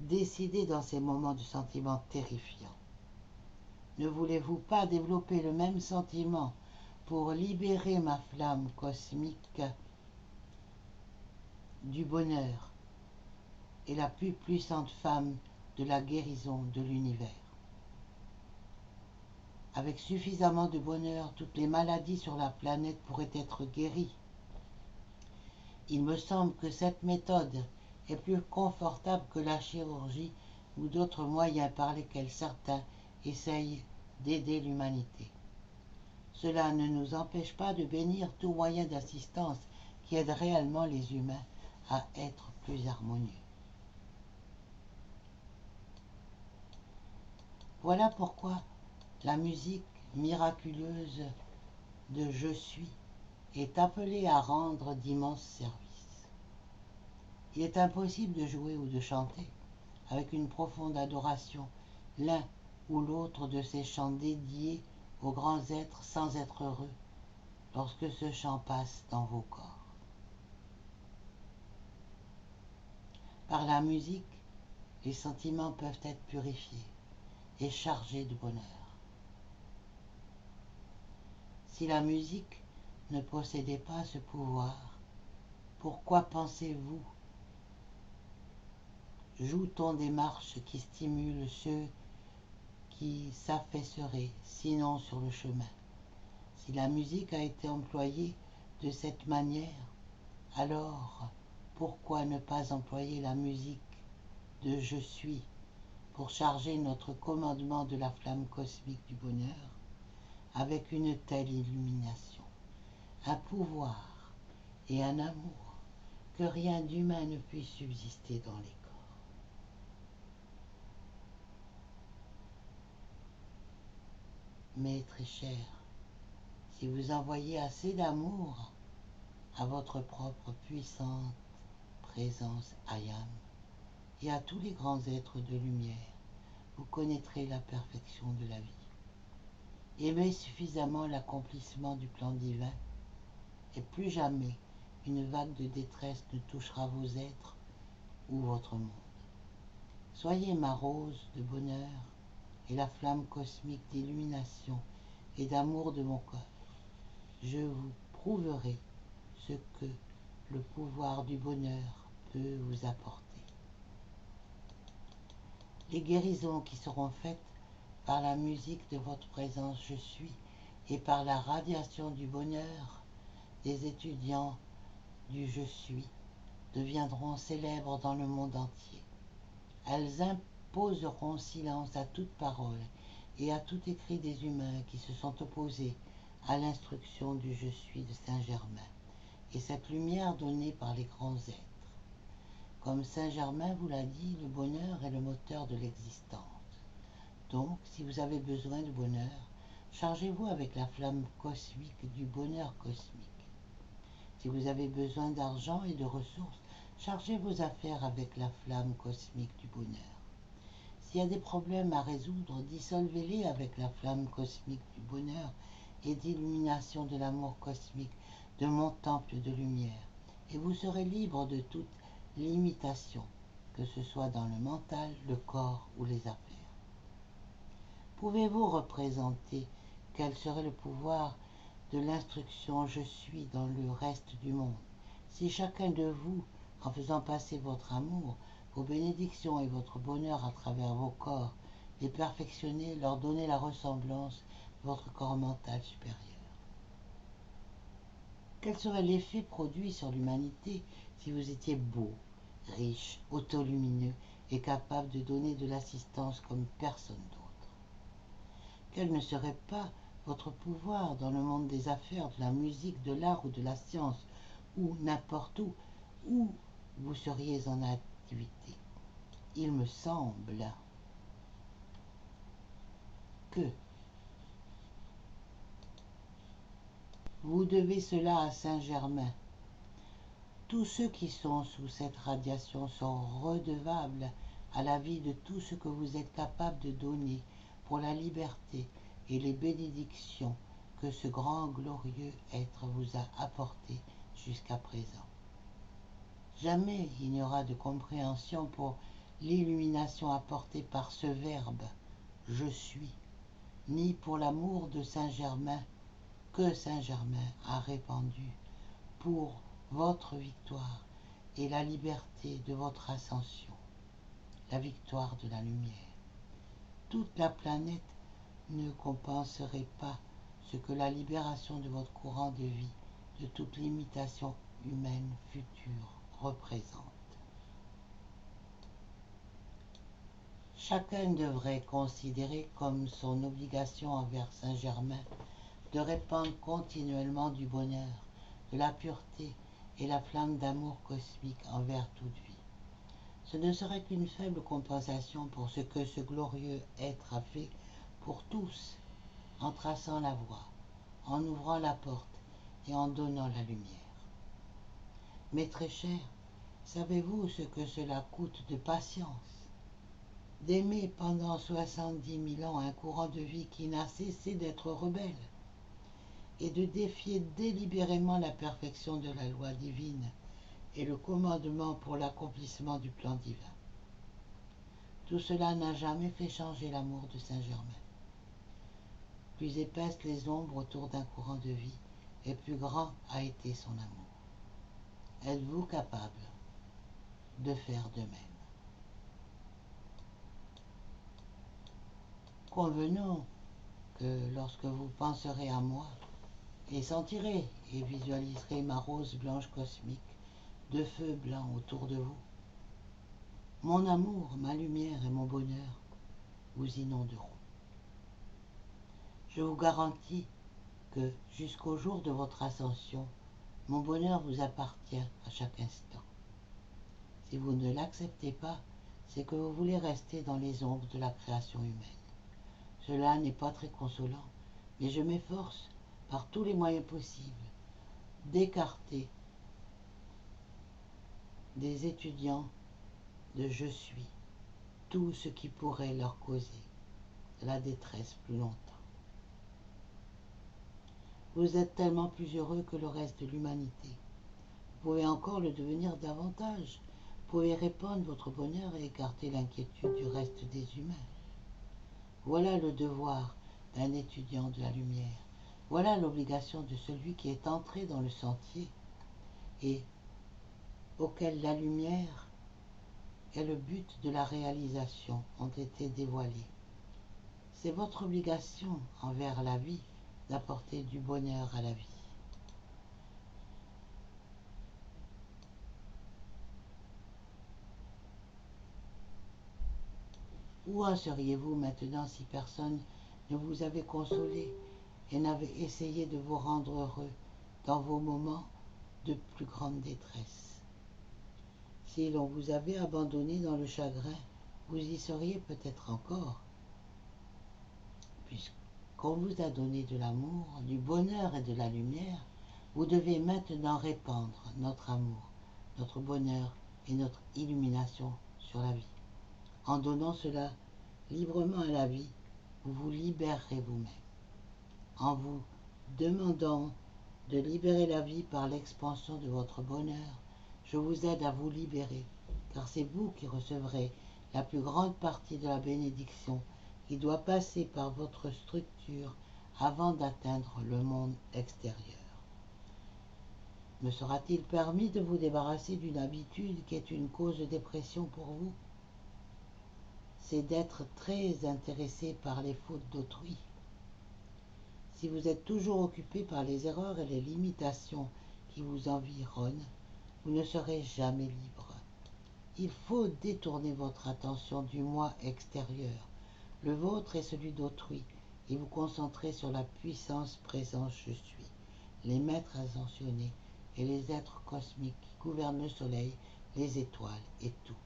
décidé dans ces moments de sentiments terrifiants. Ne voulez-vous pas développer le même sentiment pour libérer ma flamme cosmique du bonheur et la plus puissante femme de la guérison de l'univers? Avec suffisamment de bonheur, toutes les maladies sur la planète pourraient être guéries. Il me semble que cette méthode est plus confortable que la chirurgie ou d'autres moyens par lesquels certains essayent d'aider l'humanité. Cela ne nous empêche pas de bénir tout moyen d'assistance qui aide réellement les humains à être plus harmonieux. Voilà pourquoi la musique miraculeuse de Je suis est appelée à rendre d'immenses services. Il est impossible de jouer ou de chanter avec une profonde adoration l'un ou l'autre de ces chants dédiés aux grands êtres sans être heureux lorsque ce chant passe dans vos corps. Par la musique, les sentiments peuvent être purifiés et chargés de bonheur. Si la musique ne possédait pas ce pouvoir, pourquoi pensez-vous joue-t-on des marches qui stimulent ceux qui s'affaisseraient sinon sur le chemin? Si la musique a été employée de cette manière, alors pourquoi ne pas employer la musique de Je suis pour charger notre commandement de la flamme cosmique du bonheur avec une telle illumination, un pouvoir et un amour que rien d'humain ne puisse subsister dans les corps? Mais très cher, si vous envoyez assez d'amour à votre propre puissante présence Ayam et à tous les grands êtres de lumière, vous connaîtrez la perfection de la vie. Aimez suffisamment l'accomplissement du plan divin et plus jamais une vague de détresse ne touchera vos êtres ou votre monde. Soyez ma rose de bonheur et la flamme cosmique d'illumination et d'amour de mon cœur. Je vous prouverai ce que le pouvoir du bonheur peut vous apporter. Les guérisons qui seront faites par la musique de votre présence Je suis et par la radiation du bonheur des étudiants du Je suis deviendront célèbres dans le monde entier. Elles imposeront silence à toute parole et à tout écrit des humains qui se sont opposés à l'instruction du Je suis de Saint-Germain et cette lumière donnée par les grands êtres. Comme Saint-Germain vous l'a dit, le bonheur est le moteur de l'existence. Donc, si vous avez besoin de bonheur, chargez-vous avec la flamme cosmique du bonheur cosmique. Si vous avez besoin d'argent et de ressources, chargez vos affaires avec la flamme cosmique du bonheur. S'il y a des problèmes à résoudre, dissolvez-les avec la flamme cosmique du bonheur et d'illumination de l'amour cosmique de mon temple de lumière, et vous serez libre de toute limitation, que ce soit dans le mental, le corps ou les affaires. Pouvez-vous représenter quel serait le pouvoir de l'instruction Je suis dans le reste du monde, si chacun de vous, en faisant passer votre amour, vos bénédictions et votre bonheur à travers vos corps, les perfectionnez, leur donnez la ressemblance de votre corps mental supérieur? Quel serait l'effet produit sur l'humanité si vous étiez beau, riche, autolumineux et capable de donner de l'assistance comme personne d'autre? Quelle ne serait pas votre pouvoir dans le monde des affaires, de la musique, de l'art ou de la science, ou n'importe où vous seriez en activité. Il me semble que vous devez cela à Saint-Germain. Tous ceux qui sont sous cette radiation sont redevables à la vie de tout ce que vous êtes capable de donner pour la liberté et les bénédictions que ce grand glorieux être vous a apportées jusqu'à présent. Jamais il n'y aura de compréhension pour l'illumination apportée par ce verbe « je suis », ni pour l'amour de Saint-Germain que Saint-Germain a répandu pour votre victoire et la liberté de votre ascension, la victoire de la lumière. Toute la planète ne compenserait pas ce que la libération de votre courant de vie, de toute limitation humaine future, représente. Chacun devrait considérer comme son obligation envers Saint-Germain de répandre continuellement du bonheur, de la pureté et la flamme d'amour cosmique envers toute vie. Ce ne serait qu'une faible compensation pour ce que ce glorieux être a fait pour tous, en traçant la voie, en ouvrant la porte et en donnant la lumière. Mais très cher, savez-vous ce que cela coûte de patience? D'aimer pendant 70 000 ans un courant de vie qui n'a cessé d'être rebelle, et de défier délibérément la perfection de la loi divine et le commandement pour l'accomplissement du plan divin. Tout cela n'a jamais fait changer l'amour de Saint-Germain. Plus épaisses les ombres autour d'un courant de vie, et plus grand a été son amour. Êtes-vous capable de faire de même? Convenons que lorsque vous penserez à moi, et sentirez et visualiserez ma rose blanche cosmique de feu blanc autour de vous, mon amour, ma lumière et mon bonheur vous inonderont. Je vous garantis que jusqu'au jour de votre ascension, mon bonheur vous appartient à chaque instant. Si vous ne l'acceptez pas, c'est que vous voulez rester dans les ombres de la création humaine. Cela n'est pas très consolant, mais je m'efforce, par tous les moyens possibles, d'écarter des étudiants de je suis tout ce qui pourrait leur causer de la détresse plus longtemps. Vous êtes tellement plus heureux que le reste de l'humanité. Vous pouvez encore le devenir davantage. Vous pouvez répandre votre bonheur et écarter l'inquiétude du reste des humains. Voilà le devoir d'un étudiant de la lumière. Voilà l'obligation de celui qui est entré dans le sentier et auquel la lumière et le but de la réalisation ont été dévoilés. C'est votre obligation envers la vie d'apporter du bonheur à la vie. Où en seriez-vous maintenant si personne ne vous avait consolé et n'avait essayé de vous rendre heureux dans vos moments de plus grande détresse? Si l'on vous avait abandonné dans le chagrin, vous y seriez peut-être encore, puisqu'on vous a donné de l'amour, du bonheur et de la lumière. Vous devez maintenant répandre notre amour, notre bonheur et notre illumination sur la vie. En donnant cela librement à la vie, vous vous libérerez vous-même. En vous demandant de libérer la vie par l'expansion de votre bonheur, je vous aide à vous libérer, car c'est vous qui recevrez la plus grande partie de la bénédiction qui doit passer par votre structure avant d'atteindre le monde extérieur. Me sera-t-il permis de vous débarrasser d'une habitude qui est une cause de dépression pour vous? C'est d'être très intéressé par les fautes d'autrui. Si vous êtes toujours occupé par les erreurs et les limitations qui vous environnent, vous ne serez jamais libre. Il faut détourner votre attention du moi extérieur, le vôtre et celui d'autrui, et vous concentrer sur la puissance présence je suis, les maîtres ascensionnés et les êtres cosmiques qui gouvernent le soleil, les étoiles et tout,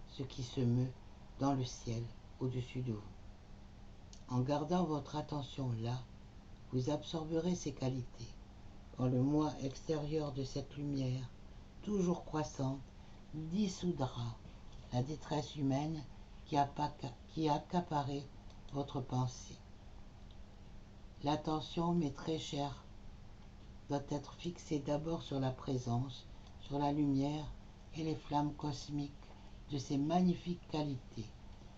ce qui se meut dans le ciel au-dessus de vous. En gardant votre attention là, vous absorberez ces qualités, quand le moi extérieur de cette lumière, toujours croissante, dissoudra la détresse humaine qui a accaparé votre pensée. L'attention, mais très chère, doit être fixée d'abord sur la présence, sur la lumière et les flammes cosmiques de ces magnifiques qualités,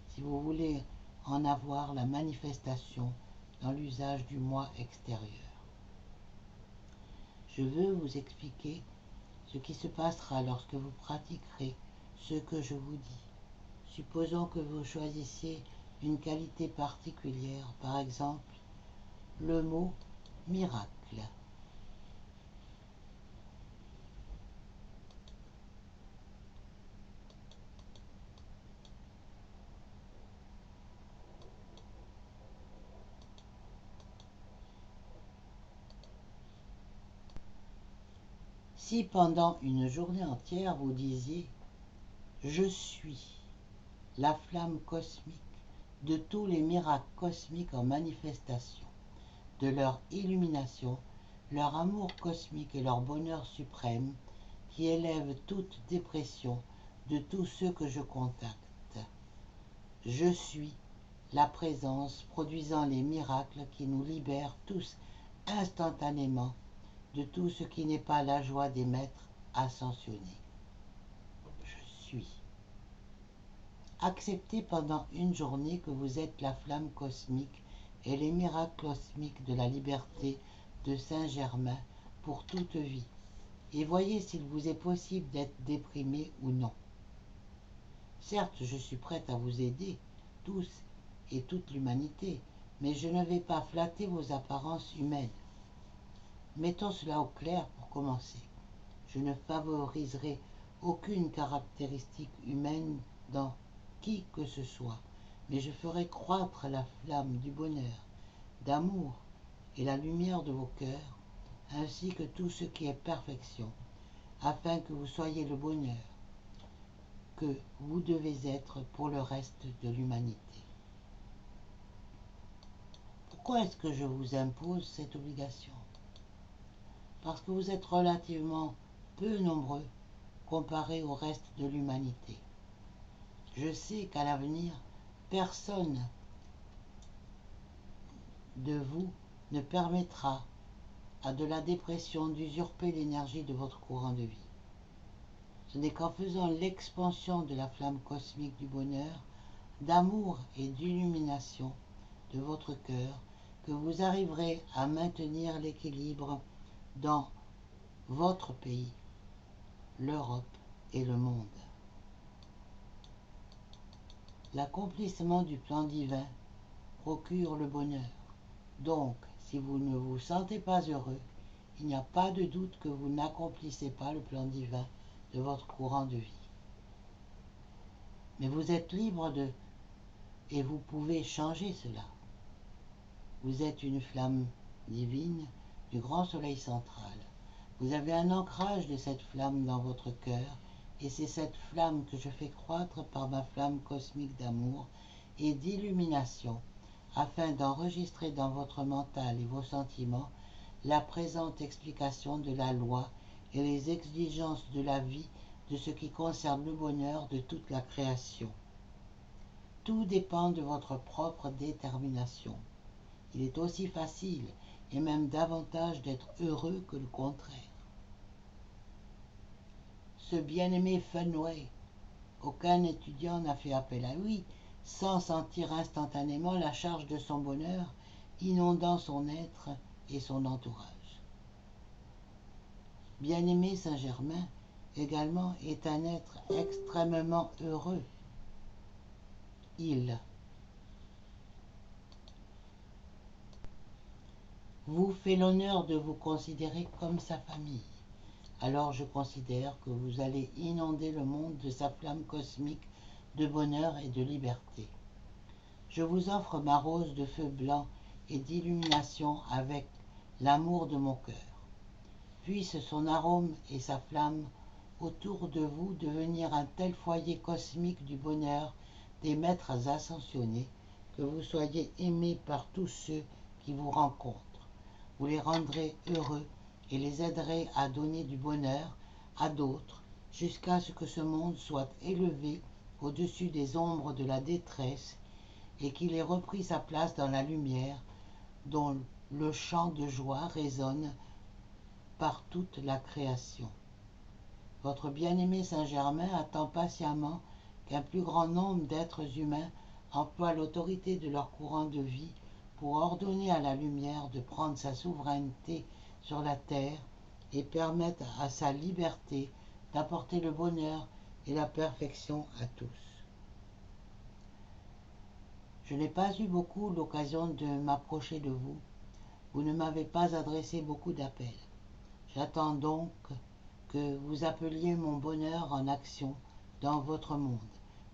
si vous voulez en avoir la manifestation dans l'usage du moi extérieur. Je veux vous expliquer ce qui se passera lorsque vous pratiquerez ce que je vous dis. Supposons que vous choisissiez une qualité particulière, par exemple le mot miracle. Si pendant une journée entière vous disiez « Je suis la flamme cosmique de tous les miracles cosmiques en manifestation, de leur illumination, leur amour cosmique et leur bonheur suprême qui élève toute dépression de tous ceux que je contacte. Je suis la présence produisant les miracles qui nous libèrent tous instantanément de tout ce qui n'est pas la joie des maîtres ascensionnés. Je suis. Acceptez pendant une journée que vous êtes la flamme cosmique et les miracles cosmiques de la liberté de Saint-Germain pour toute vie, et voyez s'il vous est possible d'être déprimé ou non. Certes, je suis prête à vous aider, tous et toute l'humanité, mais je ne vais pas flatter vos apparences humaines. Mettons cela au clair pour commencer. Je ne favoriserai aucune caractéristique humaine dans qui que ce soit, mais je ferai croître la flamme du bonheur, d'amour et la lumière de vos cœurs, ainsi que tout ce qui est perfection, afin que vous soyez le bonheur que vous devez être pour le reste de l'humanité. Pourquoi est-ce que je vous impose cette obligation? Parce que vous êtes relativement peu nombreux comparé au reste de l'humanité. Je sais qu'à l'avenir, personne de vous ne permettra à de la dépression d'usurper l'énergie de votre courant de vie. Ce n'est qu'en faisant l'expansion de la flamme cosmique du bonheur, d'amour et d'illumination de votre cœur que vous arriverez à maintenir l'équilibre dans votre pays, l'Europe et le monde. L'accomplissement du plan divin procure le bonheur. Donc, si vous ne vous sentez pas heureux, il n'y a pas de doute que vous n'accomplissez pas le plan divin de votre courant de vie. Mais vous êtes libre et vous pouvez changer cela. Vous êtes une flamme divine du grand soleil central. Vous avez un ancrage de cette flamme dans votre cœur, et c'est cette flamme que je fais croître par ma flamme cosmique d'amour et d'illumination, afin d'enregistrer dans votre mental et vos sentiments la présente explication de la loi et les exigences de la vie de ce qui concerne le bonheur de toute la création. Tout dépend de votre propre détermination. Il est aussi facile, et même davantage, d'être heureux que le contraire. Ce bien-aimé Fenway, aucun étudiant n'a fait appel à lui sans sentir instantanément la charge de son bonheur inondant son être et son entourage. Bien-aimé Saint-Germain également est un être extrêmement heureux. Il vous fait l'honneur de vous considérer comme sa famille. Alors je considère que vous allez inonder le monde de sa flamme cosmique de bonheur et de liberté. Je vous offre ma rose de feu blanc et d'illumination avec l'amour de mon cœur. Puisse son arôme et sa flamme autour de vous devenir un tel foyer cosmique du bonheur des maîtres ascensionnés que vous soyez aimés par tous ceux qui vous rencontrent. Vous les rendrez heureux et les aiderez à donner du bonheur à d'autres jusqu'à ce que ce monde soit élevé au-dessus des ombres de la détresse et qu'il ait repris sa place dans la lumière dont le chant de joie résonne par toute la création. Votre bien-aimé Saint-Germain attend patiemment qu'un plus grand nombre d'êtres humains emploient l'autorité de leur courant de vie pour ordonner à la lumière de prendre sa souveraineté sur la terre et permettre à sa liberté d'apporter le bonheur et la perfection à tous. Je n'ai pas eu beaucoup l'occasion de m'approcher de vous. Vous ne m'avez pas adressé beaucoup d'appels. J'attends donc que vous appeliez mon bonheur en action dans votre monde,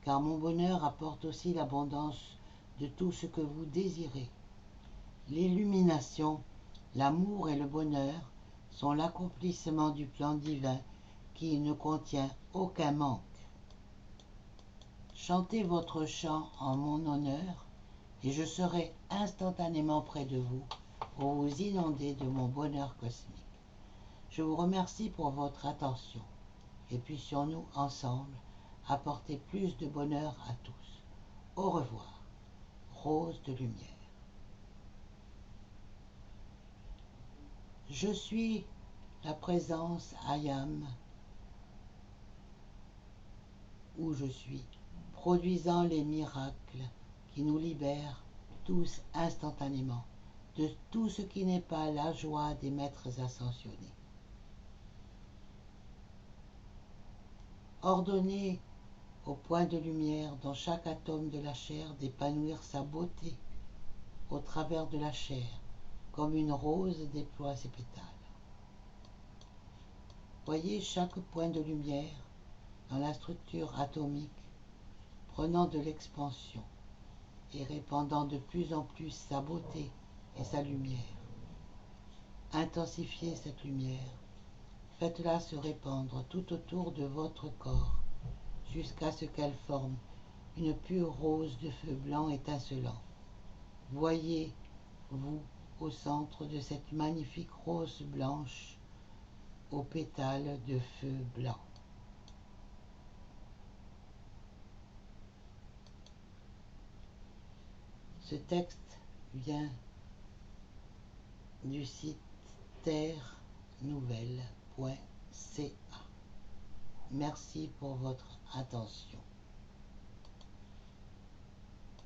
car mon bonheur apporte aussi l'abondance de tout ce que vous désirez. L'illumination, l'amour et le bonheur sont l'accomplissement du plan divin qui ne contient aucun manque. Chantez votre chant en mon honneur et je serai instantanément près de vous pour vous inonder de mon bonheur cosmique. Je vous remercie pour votre attention et puissions-nous ensemble apporter plus de bonheur à tous. Au revoir, Rose de lumière. Je suis la présence I am où je suis, produisant les miracles qui nous libèrent tous instantanément de tout ce qui n'est pas la joie des maîtres ascensionnés. Ordonnez au point de lumière dans chaque atome de la chair d'épanouir sa beauté au travers de la chair, comme une rose déploie ses pétales. Voyez chaque point de lumière dans la structure atomique, prenant de l'expansion et répandant de plus en plus sa beauté et sa lumière. Intensifiez cette lumière, faites-la se répandre tout autour de votre corps, jusqu'à ce qu'elle forme une pure rose de feu blanc étincelant. Voyez-vous au centre de cette magnifique rose blanche aux pétales de feu blanc. Ce texte vient du site terrenouvelle.ca. Merci pour votre attention.